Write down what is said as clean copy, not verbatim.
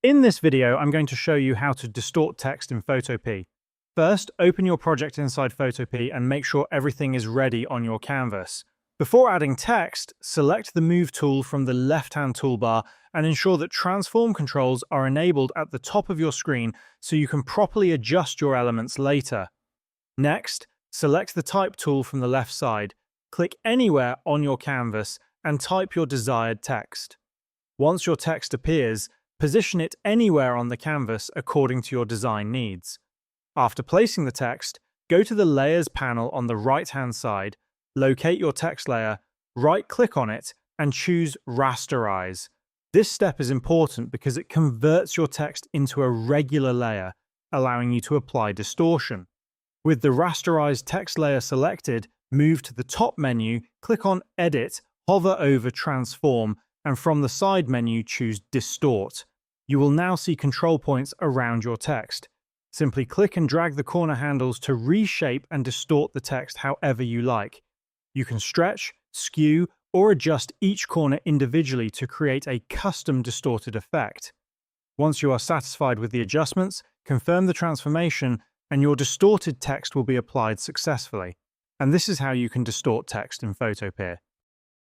In this video, I'm going to show you how to distort text in Photopea. First, open your project inside Photopea and make sure everything is ready on your canvas. Before adding text, select the Move tool from the left-hand toolbar and ensure that transform controls are enabled at the top of your screen so you can properly adjust your elements later. Next, select the Type tool from the left side, click anywhere on your canvas and type your desired text. Once your text appears, position it anywhere on the canvas according to your design needs. After placing the text, go to the Layers panel on the right-hand side, locate your text layer, right-click on it, and choose Rasterize. This step is important because it converts your text into a regular layer, allowing you to apply distortion. With the rasterized text layer selected, move to the top menu, click on Edit, hover over Transform, and from the side menu choose Distort. You will now see control points around your text. Simply click and drag the corner handles to reshape and distort the text however you like. You can stretch, skew, or adjust each corner individually to create a custom distorted effect. Once you are satisfied with the adjustments, confirm the transformation, and your distorted text will be applied successfully. And this is how you can distort text in Photopea.